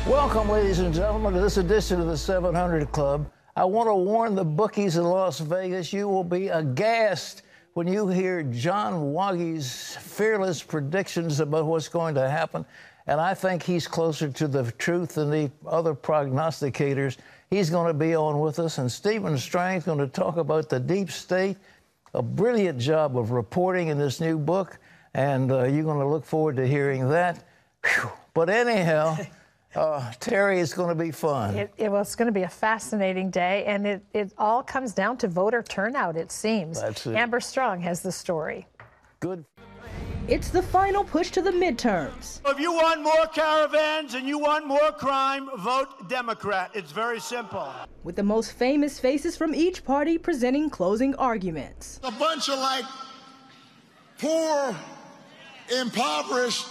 Welcome, ladies and gentlemen, to this edition of the 700 Club. I want to warn the bookies in Las Vegas, you will be aghast when you hear John Woggy's fearless predictions about what's going to happen. And I think he's closer to the truth than the other prognosticators. He's going to be on with us. And Stephen Strang's going to talk about the deep state, a brilliant job of reporting in this new book. And you're going to look forward to hearing that. Whew. But anyhow... Terry, it's going to be fun. It's going to be a fascinating day, and it all comes down to voter turnout, it seems. That's it. Amber Strong has the story. Good. It's the final push to the midterms. If you want more caravans and you want more crime, vote Democrat. It's very simple. With the most famous faces from each party presenting closing arguments. A bunch of poor, impoverished,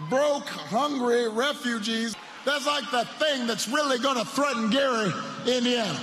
broke, hungry refugees. That's like the thing that's really going to threaten Gary, Indiana.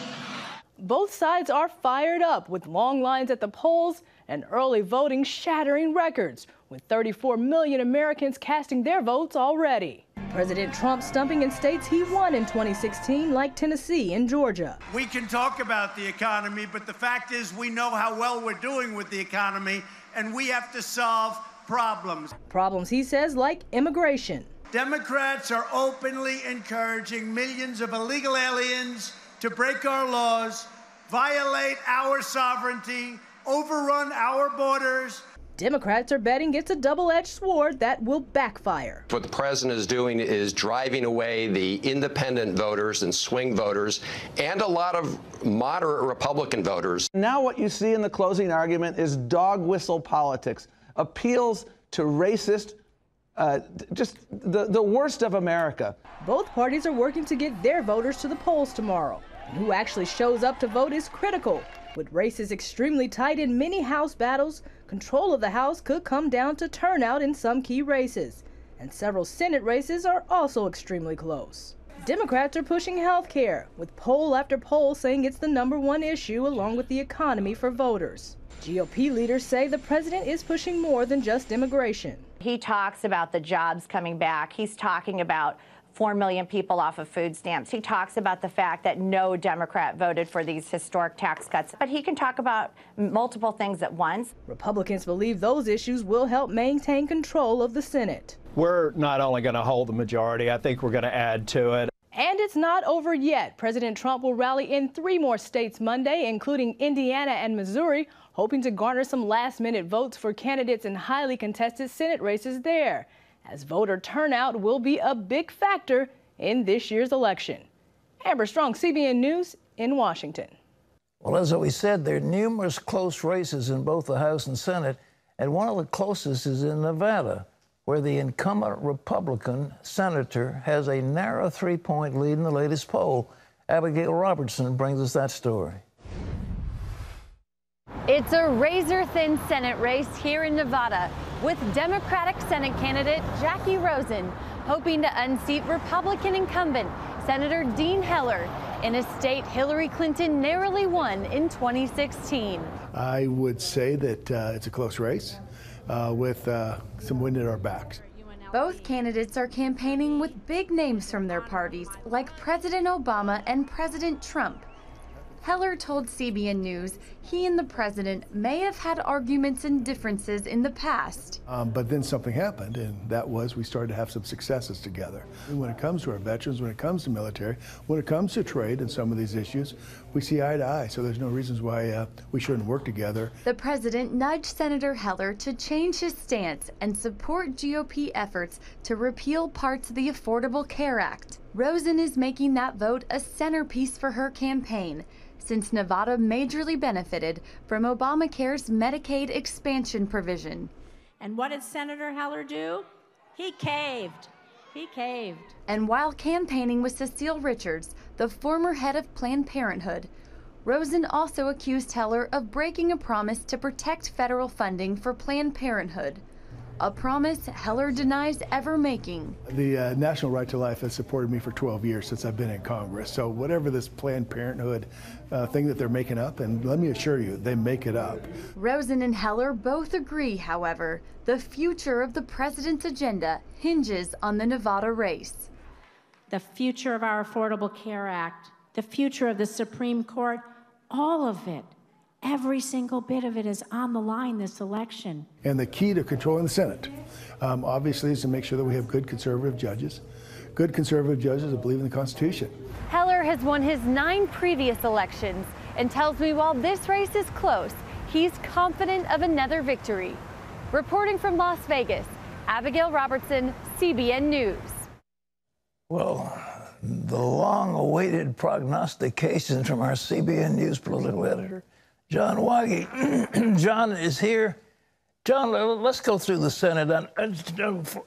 Both sides are fired up with long lines at the polls and early voting shattering records, with 34 million Americans casting their votes already. President Trump stumping in states he won in 2016, like Tennessee and Georgia. We can talk about the economy, but the fact is we know how well we're doing with the economy, and we have to solve problems. Problems, he says, like immigration. Democrats are openly encouraging millions of illegal aliens to break our laws, violate our sovereignty, overrun our borders. Democrats are betting it's a double-edged sword that will backfire. What the president is doing is driving away the independent voters and swing voters and a lot of moderate Republican voters. Now what you see in the closing argument is dog whistle politics, appeals to racist, just the worst of America. Both parties are working to get their voters to the polls tomorrow. And who actually shows up to vote is critical. With races extremely tight in many House battles, control of the House could come down to turnout in some key races. And several Senate races are also extremely close. Democrats are pushing health care, with poll after poll saying it's the #1 issue along with the economy for voters. GOP leaders say the president is pushing more than just immigration. He talks about the jobs coming back. He's talking about 4 million people off of food stamps. He talks about the fact that no Democrat voted for these historic tax cuts. But he can talk about multiple things at once. Republicans believe those issues will help maintain control of the Senate. We're not only going to hold the majority, I think we're going to add to it. And it's not over yet. President Trump will rally in 3 more states Monday, including Indiana and Missouri, hoping to garner some last-minute votes for candidates in highly contested Senate races there, as voter turnout will be a big factor in this year's election. Amber Strong, CBN News in Washington. Well, as we said, there are numerous close races in both the House and Senate, and one of the closest is in Nevada, where the incumbent Republican senator has a narrow 3-point lead in the latest poll. Abigail Robertson brings us that story. It's a razor-thin Senate race here in Nevada, with Democratic Senate candidate Jackie Rosen hoping to unseat Republican incumbent Senator Dean Heller in a state Hillary Clinton narrowly won in 2016. I would say that it's a close race with some wind at our backs. Both candidates are campaigning with big names from their parties, like President Obama and President Trump. Heller told CBN News he and the president may have had arguments and differences in the past. But then something happened, and that was we started to have some successes together. And when it comes to our veterans, when it comes to military, when it comes to trade and some of these issues, we see eye to eye, so there's no reasons why we shouldn't work together. The president nudged Senator Heller to change his stance and support GOP efforts to repeal parts of the Affordable Care Act. Rosen is making that vote a centerpiece for her campaign, since Nevada majorly benefited from Obamacare's Medicaid expansion provision. And what did Senator Heller do? He caved. He caved. And while campaigning with Cecile Richards, the former head of Planned Parenthood, Rosen also accused Heller of breaking a promise to protect federal funding for Planned Parenthood, a promise Heller denies ever making. The National Right to Life has supported me for 12 years since I've been in Congress. So whatever this Planned Parenthood thing that they're making up, and let me assure you, they make it up. Rosen and Heller both agree, however, the future of the president's agenda hinges on the Nevada race. the future of our Affordable Care Act, the future of the Supreme Court, all of it, every single bit of it is on the line this election. And the key to controlling the Senate, obviously, is to make sure that we have good conservative judges that believe in the Constitution. Heller has won his 9 previous elections and tells me while this race is close, he's confident of another victory. Reporting from Las Vegas, Abigail Robertson, CBN News. Well, the long-awaited prognostications from our CBN News political editor, John Waggy. John is here. John, let's go through the Senate.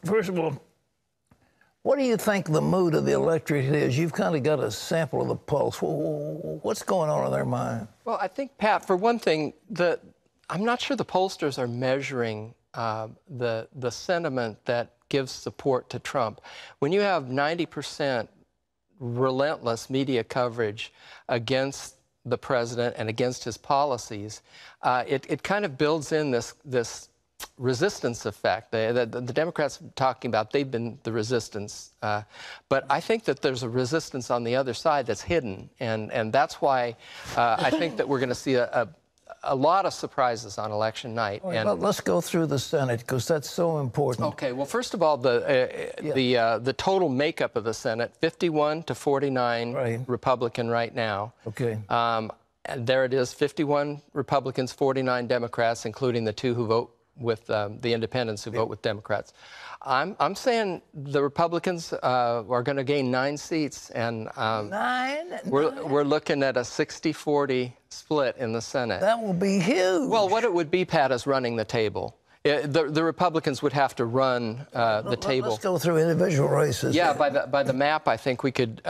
First of all, what do you think the mood of the electorate is? You've kind of got a sample of the pulse. What's going on in their mind? Well, I think, Pat, for one thing, I'm not sure the pollsters are measuring the sentiment that gives support to Trump. When you have 90% relentless media coverage against the president and against his policies, it kind of builds in this resistance effect. The Democrats are talking about, they've been the resistance. But I think that there's a resistance on the other side that's hidden. And that's why I think that we're going to see a lot of surprises on election night. Right, and let's go through the Senate, because that's so important. Okay, well, first of all, the total makeup of the Senate, 51 to 49 Republican right now. Okay. And there it is, 51 Republicans, 49 Democrats, including the 2 who vote with the independents who vote with Democrats. I'm saying the Republicans are going to gain 9 seats, and we're looking at a 60-40 split in the Senate. That will be huge. Well, what it would be, Pat, is running the table. The Republicans would have to run the table. Let's go through individual races. Yeah, by the map, I think we can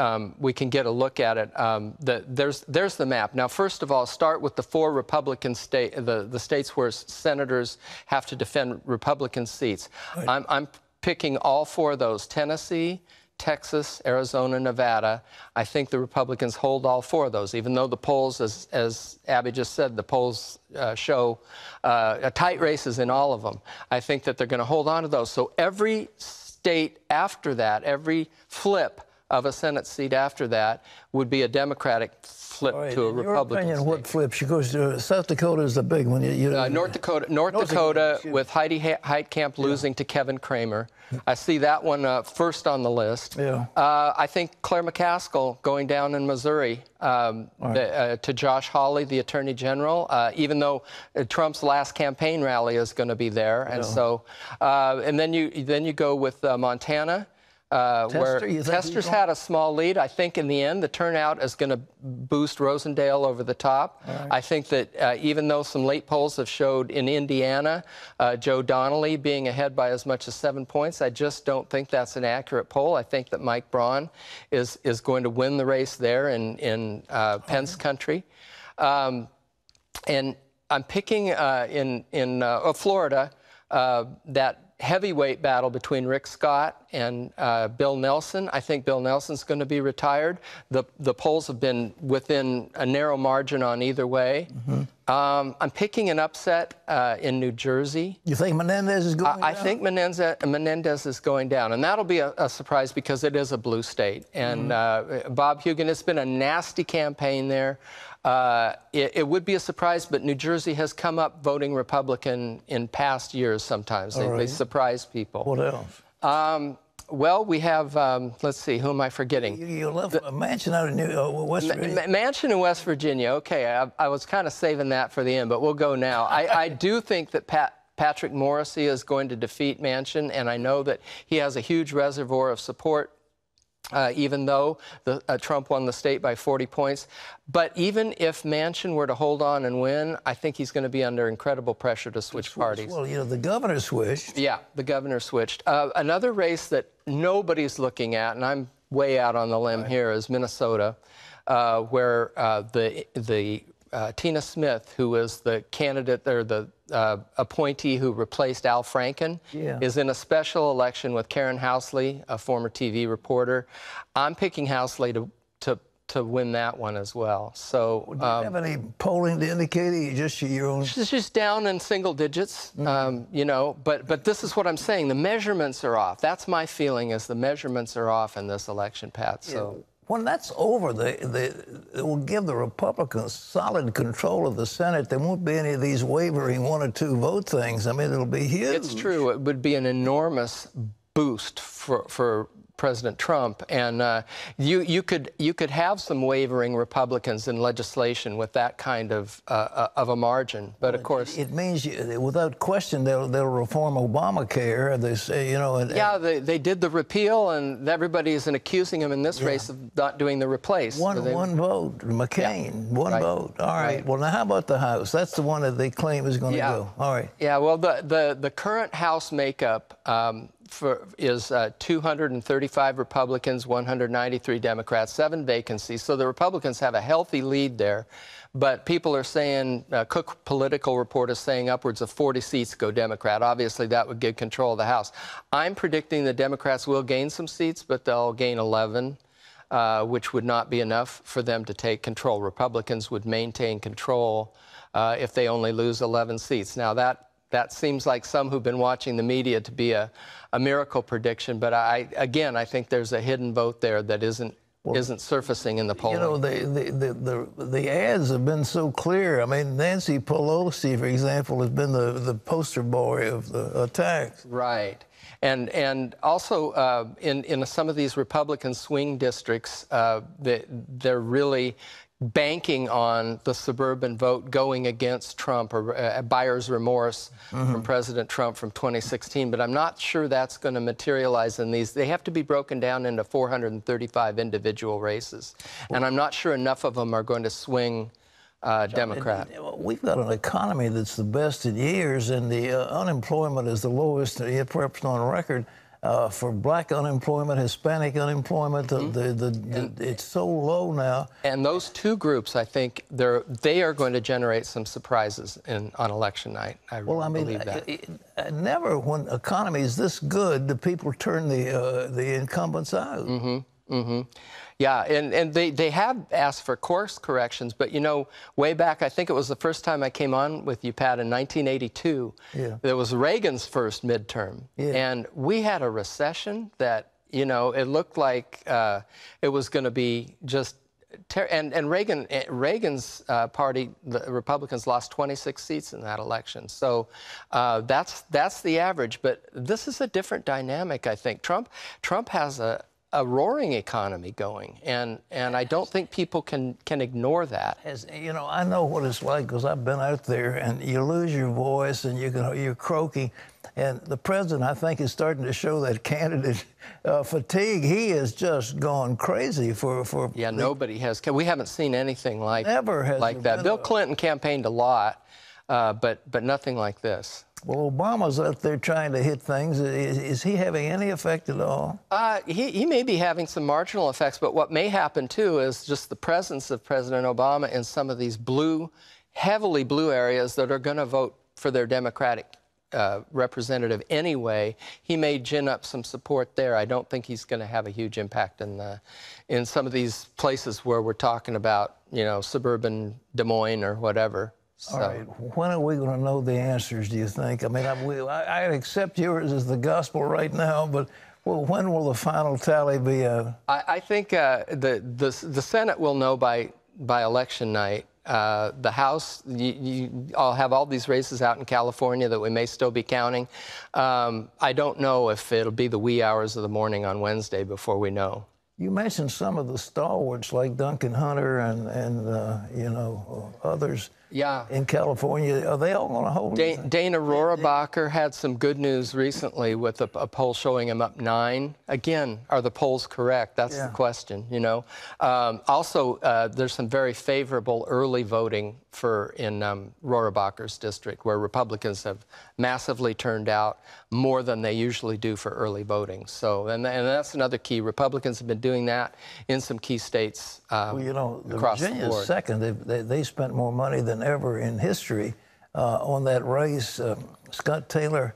get a look at it. There's the map. Now, first of all, start with the 4 Republican the states where senators have to defend Republican seats. Right. I'm picking all 4 of those: Tennessee, Texas, Arizona, Nevada. I think the Republicans hold all 4 of those, even though the polls, as Abby just said, the polls show tight races in all of them. I think that they're going to hold on to those. So every state after that, every flip of a Senate seat after that would be a Democratic flip to a Republican. In your opinion, what flips? She goes to South Dakota is the big one. North Dakota with Heidi Heitkamp losing to Kevin Cramer. I see that one first on the list. Yeah. I think Claire McCaskill going down in Missouri to Josh Hawley, the Attorney General, even though Trump's last campaign rally is going to be there. And so, and then you go with Montana. Where Tester's had a small lead. I think in the end, the turnout is going to boost Rosendale over the top. Right. I think that even though some late polls have showed in Indiana, Joe Donnelly being ahead by as much as 7 points, I just don't think that's an accurate poll. I think that Mike Braun is going to win the race there in Pence country. And I'm picking in Florida that heavyweight battle between Rick Scott and Bill Nelson. I think Bill Nelson's going to be retired. The polls have been within a narrow margin on either way. Mm-hmm. I'm picking an upset in New Jersey. You think Menendez is going down? I think Menendez is going down, and that'll be a surprise because it is a blue state. And Bob Hugin, it's been a nasty campaign there. It would be a surprise, but New Jersey has come up voting Republican in past years sometimes. They surprise people. What else? Well, we have, let's see, who am I forgetting? You left Manchin out of West Virginia. Manchin in West Virginia. Okay, I was kind of saving that for the end, but we'll go now. I do think that Patrick Morrissey is going to defeat Manchin, and I know that he has a huge reservoir of support. Even though Trump won the state by 40 points. But even if Manchin were to hold on and win, I think he's going to be under incredible pressure to switch parties. Well, you know, the governor switched. Yeah, the governor switched. Another race that nobody's looking at, and I'm way out on the limb here, is Minnesota, where Tina Smith, who was the candidate or the appointee who replaced Al Franken, is in a special election with Karen Housley, a former TV reporter. I'm picking Housley to to win that one as well. So, do you have any polling to indicate it? Just your own? It's just down in single digits, you know. But this is what I'm saying. The measurements are off. That's my feeling, is the measurements are off in this election, Pat. So. Yeah. When that's over, it will give the Republicans solid control of the Senate. There won't be any of these wavering 1 or 2 vote things. I mean, it'll be huge. It's true. It would be an enormous boost for President Trump, and you could have some wavering Republicans in legislation with that kind of a margin. But of course, it means without question they'll reform Obamacare. They say, you know. Yeah, they did the repeal, and everybody is accusing him in this race of not doing the replace. One vote, McCain, one vote. All right. Well, now how about the House? That's the one that they claim is going to go. All right. Yeah. Well, the current House makeup is 235 Republicans, 193 Democrats, 7 vacancies. So the Republicans have a healthy lead there. But people are saying, Cook Political Report is saying upwards of 40 seats go Democrat. Obviously, that would give control of the House. I'm predicting the Democrats will gain some seats, but they'll gain 11, which would not be enough for them to take control. Republicans would maintain control if they only lose 11 seats. Now, that seems like some who've been watching the media to be a miracle prediction, but I think there's a hidden vote there that isn't surfacing in the polling. You know, the ads have been so clear. I mean, Nancy Pelosi, for example, has been the poster boy of the attacks. Right. And also in some of these Republican swing districts, they're really banking on the suburban vote going against Trump, or buyer's remorse from President Trump from 2016. But I'm not sure that's going to materialize in these. They have to be broken down into 435 individual races. And I'm not sure enough of them are going to swing Democrat. We've got an economy that's the best in years, and the unemployment is the lowest perhaps on record. For black unemployment, Hispanic unemployment, it's so low now. And those 2 groups, I think, they are going to generate some surprises on election night. I believe that. Never, when economy is this good, do people turn the incumbents out. Yeah, and they have asked for course corrections, but, you know, way back, I think it was the first time I came on with you, Pat, in 1982. Yeah. It was Reagan's first midterm, and we had a recession that, you know, it looked like it was going to be just and Reagan's party, the Republicans, lost 26 seats in that election. So that's the average. But this is a different dynamic, I think. Trump has a roaring economy going, and I don't think people can ignore that. You know, I know what it's like because I've been out there, and you lose your voice, and you're croaky. And the president, I think, is starting to show that candidate fatigue. He has just gone crazy for. Yeah, nobody has. We haven't seen anything like that. Bill Clinton campaigned a lot, but nothing like this. Well, Obama's out there trying to hit things. Is he having any effect at all? He may be having some marginal effects, but what may happen, too, is just the presence of President Obama in some of these heavily blue areas that are going to vote for their Democratic representative anyway. He may gin up some support there. I don't think he's going to have a huge impact in some of these places where we're talking about, you know, suburban Des Moines or whatever. All right. When are we going to know the answers, do you think? I mean, I accept yours as the gospel right now, but when will the final tally be? I think the Senate will know by election night. The House, I'll have all these races out in California that we may still be counting. I don't know if it'll be the wee hours of the morning on Wednesday before we know. You mentioned some of the stalwarts like Duncan Hunter and you know, others. Yeah. In California, are they all going to hold? Dana Rohrabacher had some good news recently with a poll showing him up 9. Again, are the polls correct? That's the question, you know. Also, there's some very favorable early voting in Rohrabacher's district, where Republicans have massively turned out more than they usually do for early voting. So, and that's another key. Republicans have been doing that in some key states well, you know, across the Virginia's board. Second. They spent more money than ever in history on that race. Scott Taylor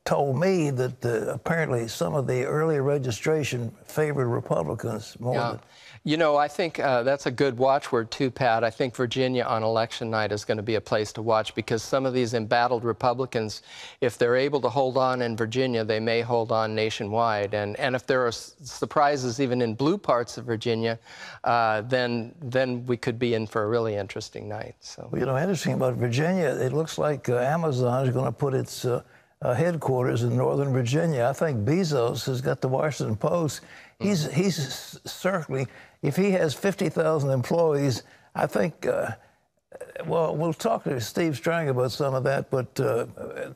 told me that apparently some of the early registration favored Republicans more than... You know, I think that's a good watchword too, Pat. I think Virginia on election night is going to be a place to watch because some of these embattled Republicans, if they're able to hold on in Virginia, they may hold on nationwide. And if there are surprises even in blue parts of Virginia, then we could be in for a really interesting night. So, well, you know, interesting about Virginia, it looks like Amazon is going to put its headquarters in Northern Virginia. I think Bezos has got the Washington Post. He's certainly, if he has 50,000 employees, I think, well, we'll talk to Steve Strang about some of that, but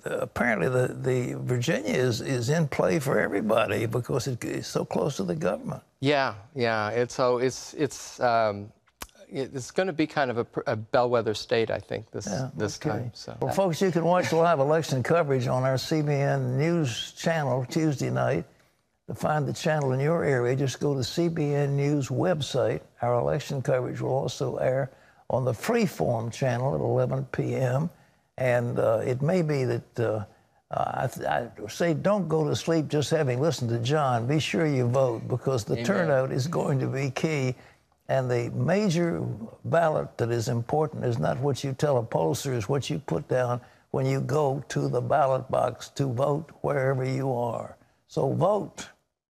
apparently the Virginia is in play for everybody because it's so close to the government. Yeah. It's going to be kind of a bellwether state, I think, this time. So. Well, folks, you can watch live election coverage on our CBN News channel Tuesday night. To find the channel in your area, just go to CBN News website. Our election coverage will also air on the Freeform channel at 11 p.m. And it may be that I say don't go to sleep just having listened to John. Be sure you vote because the turnout is going to be key. And the major ballot that is important is not what you tell a pollster, it's what you put down when you go to the ballot box to vote wherever you are. So vote.